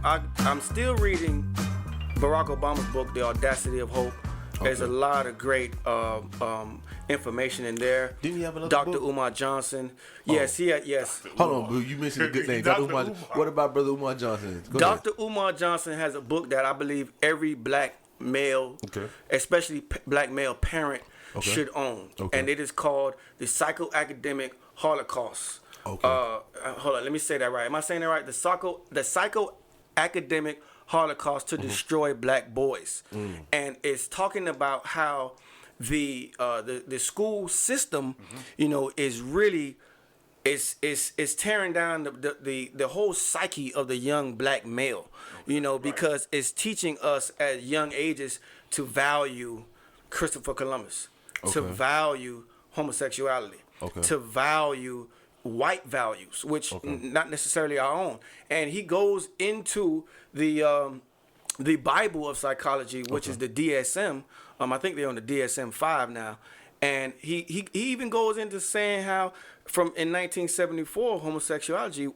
I'm still reading Barack Obama's book, The Audacity of Hope. Okay. There's a lot of great information in there. Didn't he have another Dr. book? Umar Johnson. Yes, he had, yes. Hold on, boo. You mentioned a good name. Dr. Umar. What about Brother Umar Johnson? Dr. Umar Johnson has a book that I believe every black male, especially black male parent, should own. Okay. And it is called The Psychoacademic Holocaust. Okay. Hold on, let me say that right. Am I saying that right? The Psychoacademic Holocaust to destroy black boys. And it's talking about how the school system, is really is tearing down the whole psyche of the young black male, because it's teaching us at young ages to value Christopher Columbus, to value homosexuality, to value white values, which not necessarily our own. And he goes into the Bible of psychology, which is the DSM. I think they're on the DSM-5 now. And he even goes into saying how in 1974 homosexuality,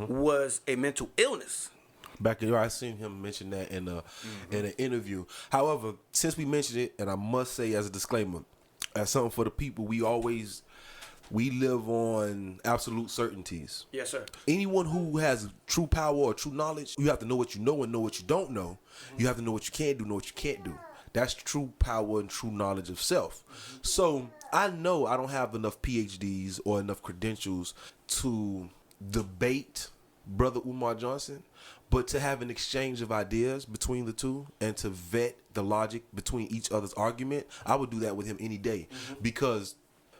was a mental illness. Back there, I seen him mention that in an interview. However, since we mentioned it, and I must say as a disclaimer, as something for the people, we live on absolute certainties. Yes, sir. Anyone who has true power or true knowledge, you have to know what you know and know what you don't know. You have to know what you can do, know what you can't do. That's true power and true knowledge of self. So I know I don't have enough PhDs or enough credentials to debate Brother Umar Johnson, but to have an exchange of ideas between the two and to vet the logic between each other's argument, I would do that with him any day. Because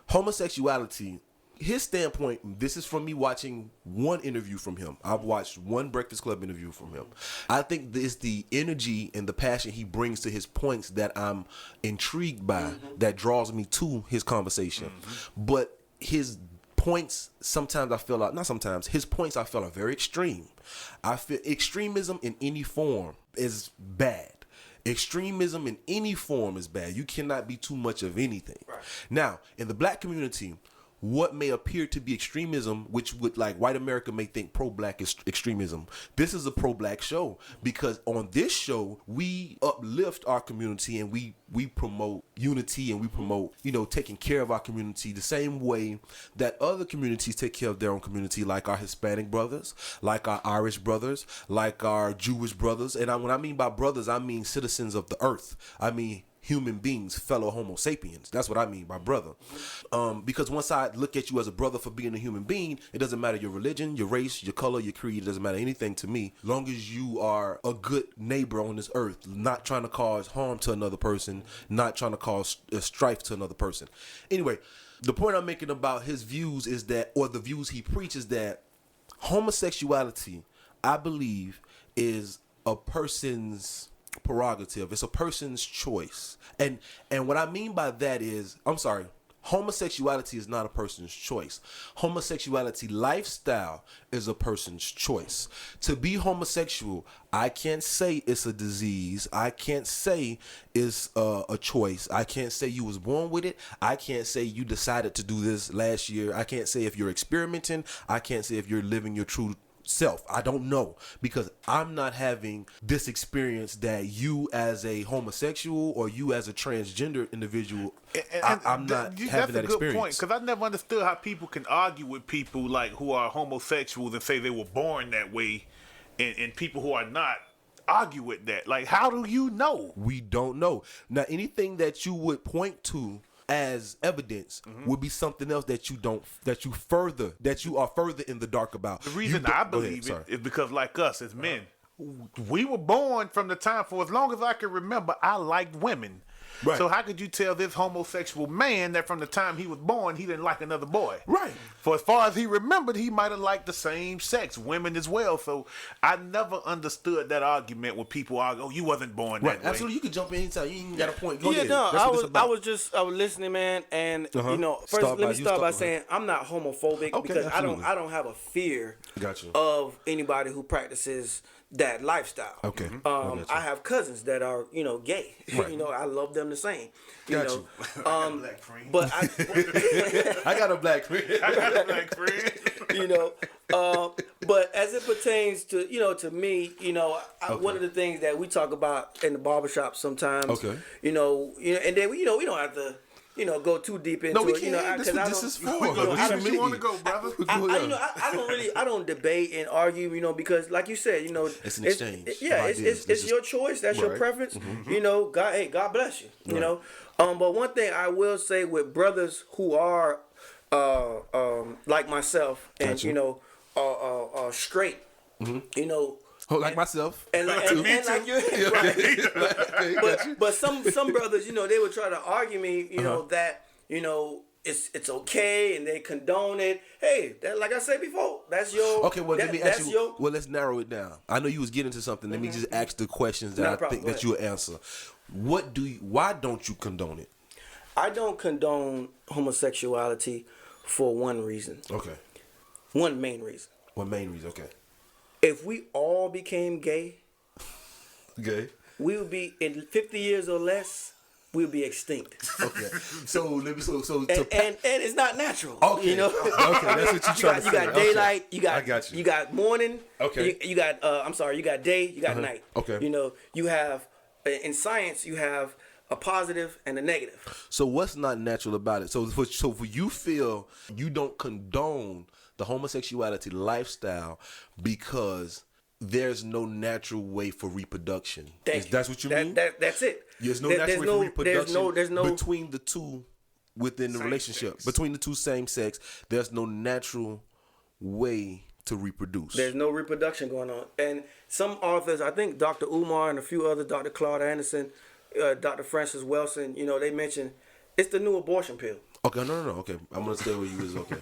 homosexuality, his standpoint, this is from me watching one interview from him. I've watched one Breakfast Club interview from him. I think it's the energy and the passion he brings to his points that I'm intrigued by, that draws me to his conversation. But his points, sometimes I feel like, not sometimes, his points I feel are very extreme. I feel extremism in any form is bad. Extremism in any form is bad. You cannot be too much of anything. Right. Now, in the black community, what may appear to be extremism, which would, like, white America may think pro-black is extremism. This is a pro-black show because on this show, we uplift our community and we promote unity and we promote, taking care of our community the same way that other communities take care of their own community, like our Hispanic brothers, like our Irish brothers, like our Jewish brothers. And when I mean by brothers, I mean citizens of the earth. I mean human beings, fellow Homo sapiens. That's what I mean by brother. Because once I look at you as a brother for being a human being, it doesn't matter your religion, your race, your color, your creed. It doesn't matter anything to me. Long as you are a good neighbor on this earth, not trying to cause harm to another person, not trying to cause strife to another person. Anyway, the point I'm making about his views is that, or the views he preaches, that homosexuality, I believe, is a person's prerogative. It's a person's choice. And what I mean by that is, homosexuality is not a person's choice. Homosexuality lifestyle is a person's choice. To be homosexual, I can't say it's a disease. I can't say it's a choice. I can't say you was born with it. I can't say you decided to do this last year. I can't say if you're experimenting. I can't say if you're living your true self. I don't know, because I'm not having this experience that you as a homosexual or you as a transgender individual, I'm not having that experience. That's a good point, because I never understood how people can argue with people like who are homosexuals and say they were born that way, and people who are not argue with that. Like, how do you know? We don't know. Now, anything that you would point to as evidence would be something else that you are further in the dark about. The reason I believe it is because, like us as men, we were born from the time, for as long as I can remember, I liked women. Right. So how could you tell this homosexual man that from the time he was born, he didn't like another boy? Right. For as far as he remembered, he might have liked the same sex, women as well. So I never understood that argument when people argue, oh, you wasn't born that way. Absolutely. You can jump in anytime. You ain't got a point. Go ahead. No, I was listening, man. And, first let me start by saying I'm not homophobic because absolutely. I don't have a fear of anybody who practices that lifestyle. Okay. I have cousins that are, gay. Right. I love them the same. I got a black friend. But I got a black friend. I got a black friend. But as it pertains to to me, one of the things that we talk about in the barbershop sometimes. Okay. And then we don't have to. Go too deep into it. This is for. You want to go, brother? I don't debate and argue. Because like you said, it's an exchange. It's your choice. That's your preference. God bless you. But one thing I will say with brothers who are, like myself, and straight, like myself, and like you, right? But some brothers, they would try to argue me, that it's okay and they condone it. Hey, that, like I said before, that's your okay. Well, let me ask you. Well, let's narrow it down. I know you was getting to something. Let me just ask the questions that I think that you'll answer. Why don't you condone it? I don't condone homosexuality for one reason. Okay. One main reason. Okay. If we all became gay, we would be in 50 years or less. We'll be extinct. Okay. So let me and it's not natural. Okay. Okay. That's what you're trying to say. You got daylight. Okay. I got you. You got morning. Okay. You got you got day. You got night. Okay. You have in science you have a positive and a negative. So what's not natural about it? So for you feel you don't condone the homosexuality lifestyle because there's no natural way for reproduction. That's what you mean? That's it. There's no natural way for reproduction there's no between the two within the relationship. Sex. Between the two same sex, there's no natural way to reproduce. There's no reproduction going on. And some authors, I think Dr. Umar and a few others, Dr. Claude Anderson, Dr. Francis Wilson, they mentioned it's the new abortion pill. Okay, no. Okay, I'm gonna stay where you was. Okay,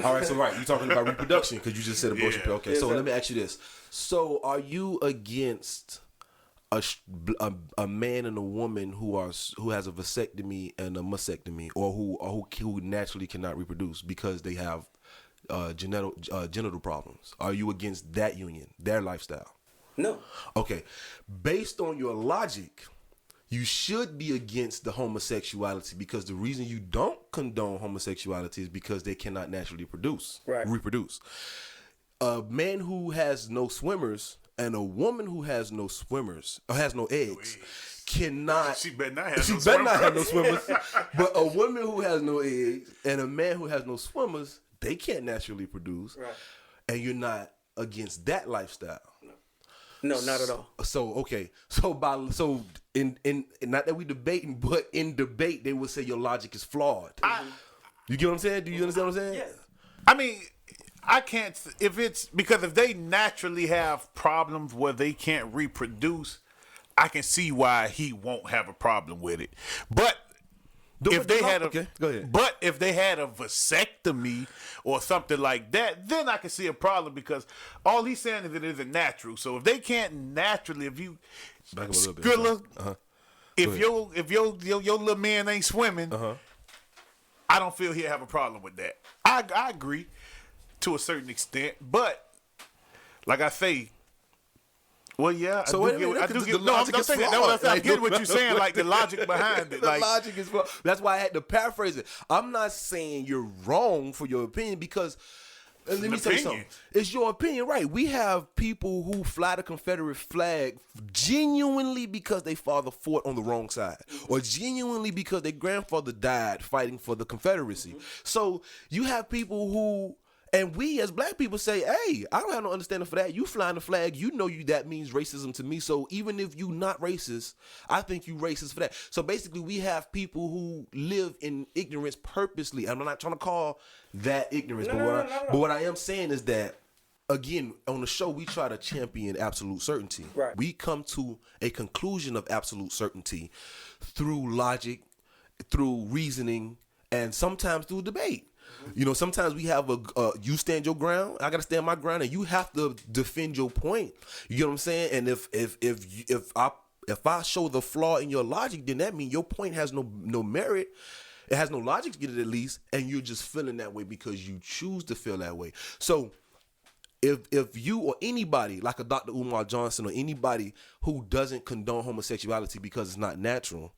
all right. So you're talking about reproduction because you just said abortion pill. Okay, so let me ask you this: so are you against a man and a woman who has a vasectomy and a mastectomy, or who naturally cannot reproduce because they have genital problems? Are you against that union, their lifestyle? No. Okay, based on your logic, you should be against the homosexuality because the reason you don't condone homosexuality is because they cannot naturally reproduce. A man who has no swimmers and a woman who has no swimmers or has no eggs cannot. She better not have no swimmers. But a woman who has no eggs and a man who has no swimmers, they can't naturally produce. Right. And you're not against that lifestyle. No, not at all. So okay, so in not that we debating, but in debate they would say your logic is flawed. You get what I'm saying? Do you understand what I'm saying? Yeah. I mean, I can't if they naturally have problems where they can't reproduce, I can see why he won't have a problem with it. But if they had a vasectomy or something like that, then I can see a problem because all he's saying is it isn't natural. So if they can't naturally, if you back up a little bit, if your little man ain't swimming, I don't feel he'll have a problem with that. I agree to a certain extent, but like I say. Well, yeah. So I'm getting what you're saying, like the logic behind it. The logic is flawed. That's why I had to paraphrase it. I'm not saying you're wrong for your opinion because, let me tell you something. It's your opinion, right? We have people who fly the Confederate flag genuinely because their father fought on the wrong side or genuinely because their grandfather died fighting for the Confederacy. So you have people who... And we as black people say, hey, I don't have no understanding for that. You flying the flag, that means racism to me. So even if you not racist, I think you racist for that. So basically we have people who live in ignorance purposely. I'm not trying to call that ignorance. But what I am saying is that, again, on the show, we try to champion absolute certainty. Right. We come to a conclusion of absolute certainty through logic, through reasoning, and sometimes through debate. Sometimes we have you stand your ground, I gotta stand my ground, and you have to defend your point. You get what I'm saying? And if I show the flaw in your logic, then that means your point has no merit. It has no logic to get it at least, and you're just feeling that way because you choose to feel that way. So if you or anybody like a Dr. Umar Johnson or anybody who doesn't condone homosexuality because it's not natural,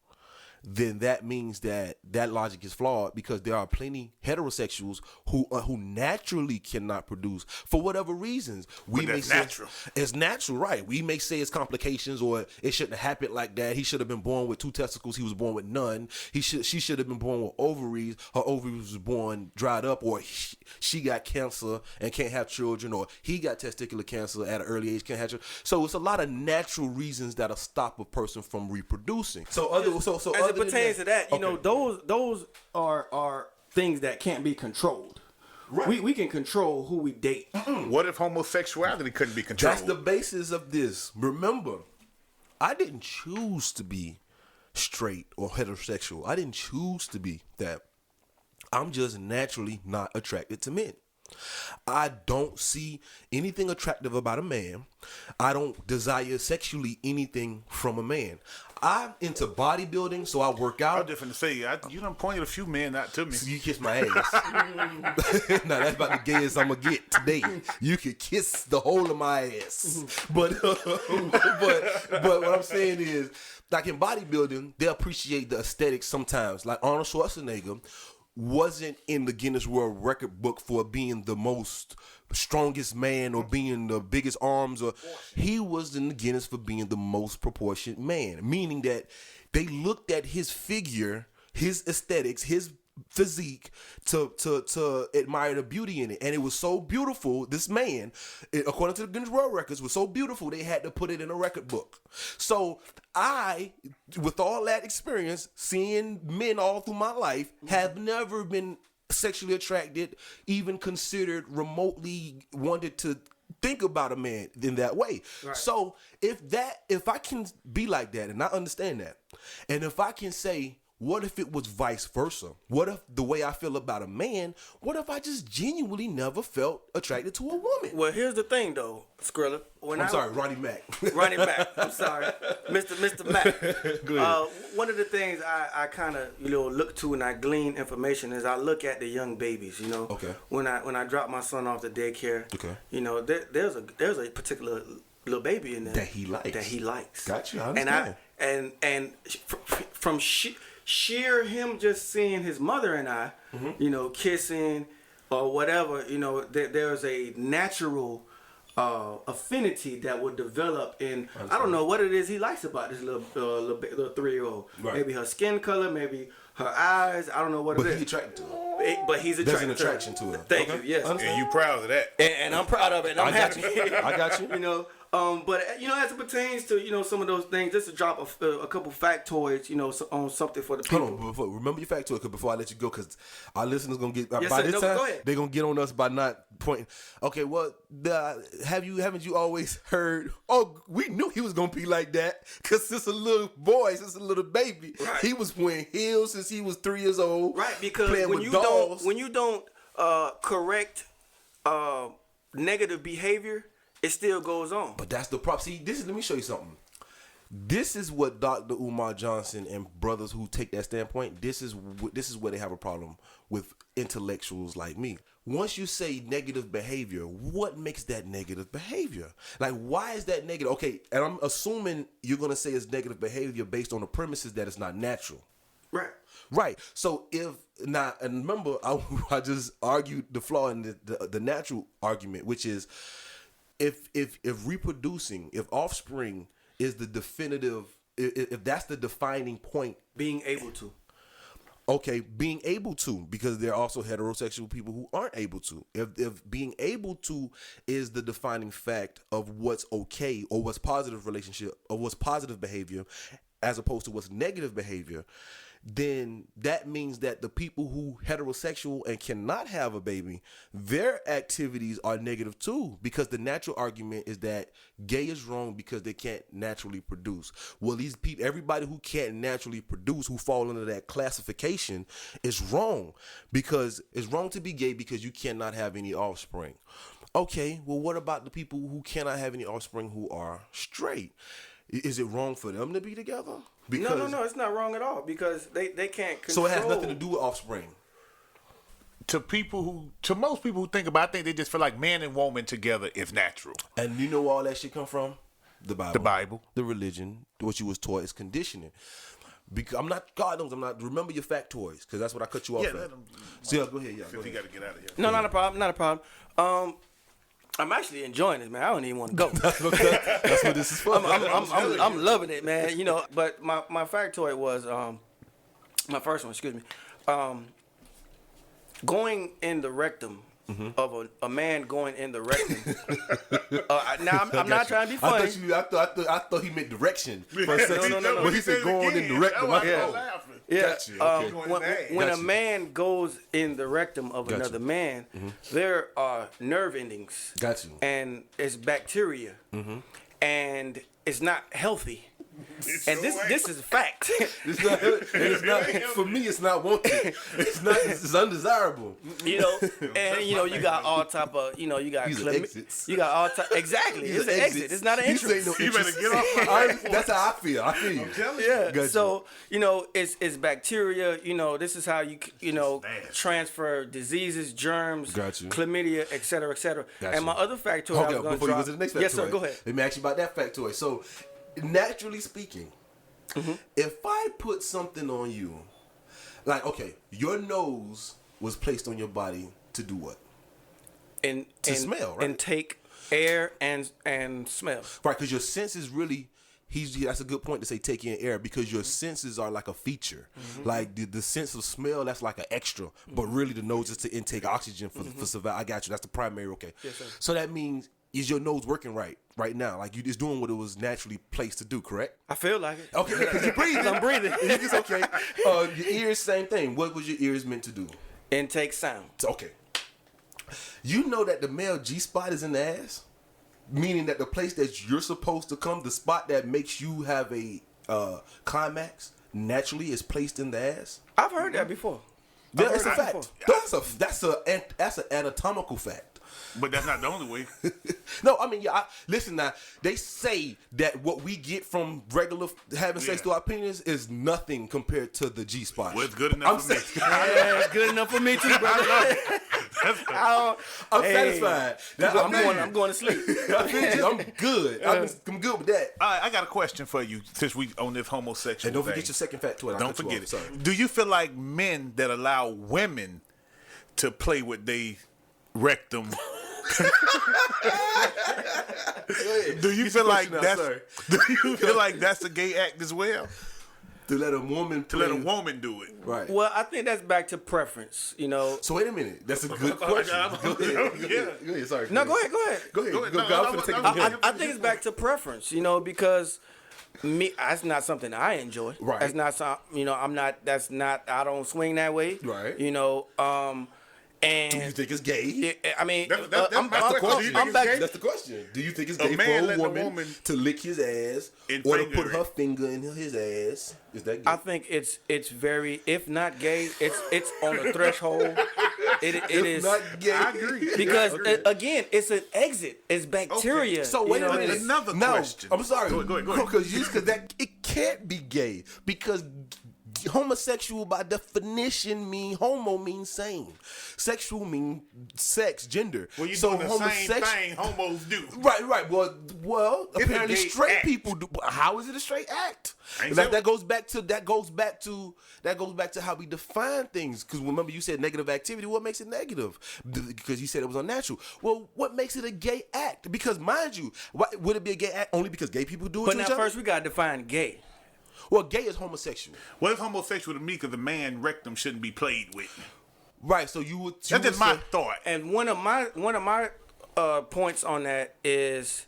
then that means that logic is flawed, because there are plenty heterosexuals who naturally cannot produce for whatever reasons. But that's natural. It's natural, right? We may say it's complications, or it shouldn't have happened like that. He should have been born with 2 testicles. He was born with none. She should have been born with ovaries. Her ovaries was born dried up, or she got cancer and can't have children, or he got testicular cancer at an early age, can't have children. So it's a lot of natural reasons that'll stop a person from reproducing. As it pertains to that, you know, those are things that can't be controlled. Right. We can control who we date. What if homosexuality couldn't be controlled? That's the basis of this. Remember, I didn't choose to be straight or heterosexual. I didn't choose to be that. I'm just naturally not attracted to men. I don't see anything attractive about a man. I don't desire sexually anything from a man. I'm into bodybuilding, so I work out. I'm just going to say, you done pointed a few men out to me. So you kiss my ass. Now that's about the gayest I'm gonna get today. You could kiss the whole of my ass. But what I'm saying is, like in bodybuilding, they appreciate the aesthetics sometimes. Like Arnold Schwarzenegger wasn't in the Guinness World Record book for being the most strongest man or being the biggest arms, or he was in the Guinness for being the most proportioned man, meaning that they looked at his figure, his aesthetics, his physique to admire the beauty in it. And it was so beautiful, this man, according to the Guinness World Records, was so beautiful they had to put it in a record book. So I, with all that experience, seeing men all through my life, have never been sexually attracted, even considered remotely wanted to think about a man in that way. Right. So if I can be like that, and I understand that, and if I can say, what if it was vice versa? What if the way I feel about a man, what if I just genuinely never felt attracted to a woman? Well, here's the thing, though, Skrilla. Ronnie Mac. Ronnie Mac. I'm sorry. Mr. Mac. One of the things I kind of, look to and I glean information is I look at the young babies, Okay. When I drop my son off to daycare, okay. There's a particular little baby in there that he likes. Gotcha. I understand. And from sheer him just seeing his mother and I, kissing or whatever, there's a natural affinity that would develop in. I don't know what it is he likes about this little 3-year-old. Right. Maybe her skin color, maybe her eyes. I don't know what it is. But he's attracted to her. But he's attracted. There's an attraction to her. Thank you. Yes. And you proud of that. And I'm proud of it. And I'm happy. I got you. But as it pertains to some of those things, just to drop a couple factoids, on something for the people. Hold on, remember your factoid, because before I let you go, because our listeners gonna get yes, by sir, this no, time they're gonna get on us by not pointing. Okay, well, haven't you always heard? Oh, we knew he was gonna be like that, because since a little boy, since a little baby, right. He was wearing heels since he was 3 years old. Right, because when you don't correct negative behavior, it still goes on. But that's the problem. See, let me show you something. This is what Dr. Umar Johnson and brothers who take that standpoint, this is where they have a problem with intellectuals like me. Once you say negative behavior, what makes that negative behavior? Like, why is that negative? Okay, and I'm assuming you're going to say it's negative behavior based on the premises that it's not natural. Right. So and remember, I just argued the flaw in the natural argument, which is, if reproducing, if offspring is the definitive, if that's the defining point, being able to. Okay, being able to, because there are also heterosexual people who aren't able to. If being able to is the defining fact of what's okay or what's positive relationship or what's positive behavior as opposed to what's negative behavior, then that means that the people who heterosexual and cannot have a baby, their activities are negative too, because the natural argument is that gay is wrong because they can't naturally produce. Well, these people, everybody who can't naturally produce, who fall under that classification, is wrong, because it's wrong to be gay because you cannot have any offspring. Okay, well, what about the people who cannot have any offspring who are straight? Is it wrong for them to be together? Because no, it's not wrong at all, because they can't control. So it has nothing to do with offspring. To most people who think about it, I think they just feel like man and woman together is natural. And you know where all that shit come from? The Bible. The Bible. The religion, what you was taught is conditioning. Because I'm not. God knows I'm not. Remember your factoids, because that's what I cut you off. Yeah, at. let him. So yeah, go ahead. Yeah, go He ahead. got to get out of here. No, not a problem. Not a problem. I'm actually enjoying this, man. I don't even want to go. That's what this is for. I'm loving it, man. You know, but my factoid was my first one. Excuse me. Going in the rectum of a man going in the rectum. Now I'm not trying to be funny. I thought he meant direction. For a second. No. But he said going in the rectum. Yeah, Okay. when a Gotcha. man goes in the rectum of Gotcha. another man, there are nerve endings. Got you. And it's bacteria, and it's not healthy. And this is a fact. It's not for me. It's not wanted. It's undesirable. You know, and you know you got all type of you got These are exits. you got all type exactly. These It's are an exit. exits. It's not an These ain't entrance. no You better entrance. get off. That's how I feel. I feel you. Yeah. Gotcha. So it's bacteria. It's how you nasty. transfer diseases, germs, Got you. chlamydia, et cetera, et cetera. Got And you. my other factoid. I Okay, was gonna before you go drop- to the next factoid. Yes, sir. Go ahead. Let me ask you about that factoid. So, naturally speaking, if I put something on you, like, okay, your nose was placed on your body to do what? And smell, right? And take air and smell. Right, because your senses really. That's a good point to say take in air, because your senses are like a feature. Like the sense of smell, that's like an extra. But really the nose is to intake oxygen for survival. I got you. That's the primary, okay. Yes, sir. So that means, is your nose working right now? Like it's doing what it was naturally placed to do, correct? I feel like it. Okay, because you're breathing. I'm breathing. It's okay. Your ears, same thing. What was your ears meant to do? Intake sound. Okay. You know that the male G-spot is in the ass? Meaning that the place that you're supposed to come, the spot that makes you have a climax, naturally is placed in the ass? I've heard that before. Yeah, I've it's a heard that fact. before. That's an anatomical fact. But that's not the only way. No, I mean, yeah. Listen, now they say that what we get from regular having sex through our penis is nothing compared to the G spot. Well, it's good enough for me. Yeah, it's good enough for me too, brother. I'm satisfied. I'm going to sleep. I feel you. I'm good. I'm good with that. All right, I got a question for you since we on this homosexual And don't thing. forget your second fact to it. Don't forget it. Do you feel like men that allow women to play with they rectum? Do you feel like that's? Do you feel like that's a gay act as well? To let a woman To let a woman do it. right. Well, I think that's back to preference. So wait a minute. That's a good question. Go ahead. Sorry. No, go ahead. Go ahead. Go ahead. Go, No, I'm no, finna take no, it from no, here. I think it's back to preference, because that's not something I enjoy. Right. That's not something, I'm not. That's not. I don't swing that way. Right. And Do you think it's gay? I mean, That's I'm my question. Do you think I'm it's back. gay? That's the question. Do you think it's A gay man for a letting a woman, woman to lick his ass and or to finger put her it? finger in his ass? Is that gay? I think it's very, if not gay, it's on the threshold. It is Not gay. I agree. because I agree. again, it's an exit. It's bacteria. Okay. So wait a minute. Another no, question. I'm sorry. Go ahead. Because that it can't be gay because homosexual by definition homo means same. Sexual mean sex, gender. Well, you're doing the same homosex- thing homos do. Right. Well, It's a apparently gay straight act. people do. How is it a straight act? Ain't That, so. that goes back to how we define things. Because remember, you said negative activity. What makes it negative? Because you said it was unnatural. Well, what makes it a gay act? Because mind you, would it be a gay act only because gay people do it But to now each other? first we gotta define gay. Well, gay is homosexual. Well, it's homosexual to me because the man rectum shouldn't be played with. Right. So you would. That's just my thought. And one of my points on that is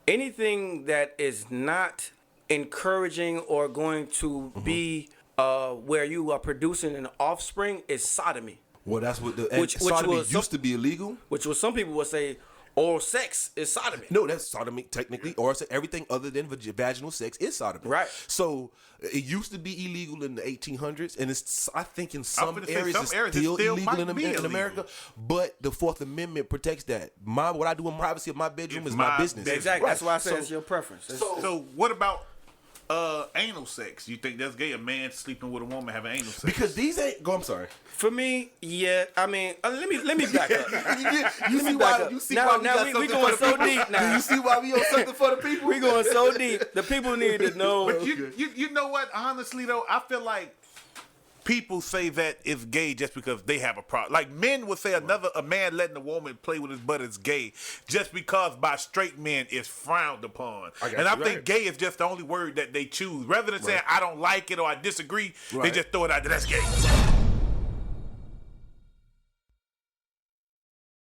anything that is not encouraging or going to be where you are producing an offspring is sodomy, Well, that's what the Which sodomy was used to be illegal. which was some people would say oral sex is sodomy. No, that's sodomy technically, or everything other than vaginal sex is sodomy. Right. So it used to be illegal in the 1800s, and I think in some finna say areas some it's areas it still still illegal might be in illegal. America. But the Fourth Amendment protects that. What I do in privacy of my bedroom It's is my my business. business. Exactly. Right. That's why I said So- it's your preference. So what about anal sex. You think that's gay? A man sleeping with a woman having anal sex? Because these ain't. Go. I'm sorry. For me, yeah. I mean, let me back up. You see why? You see why we going so deep now. Do you see why we on something for the people? We going so deep. The people need to know. But you know what? Honestly though, I feel like people say that it's gay just because they have a problem. Like men would say a man letting a woman play with his butt is gay just because by straight men it's frowned upon. I think gay is just the only word that they choose. Rather than saying I don't like it or I disagree, they just throw it out there. That's gay.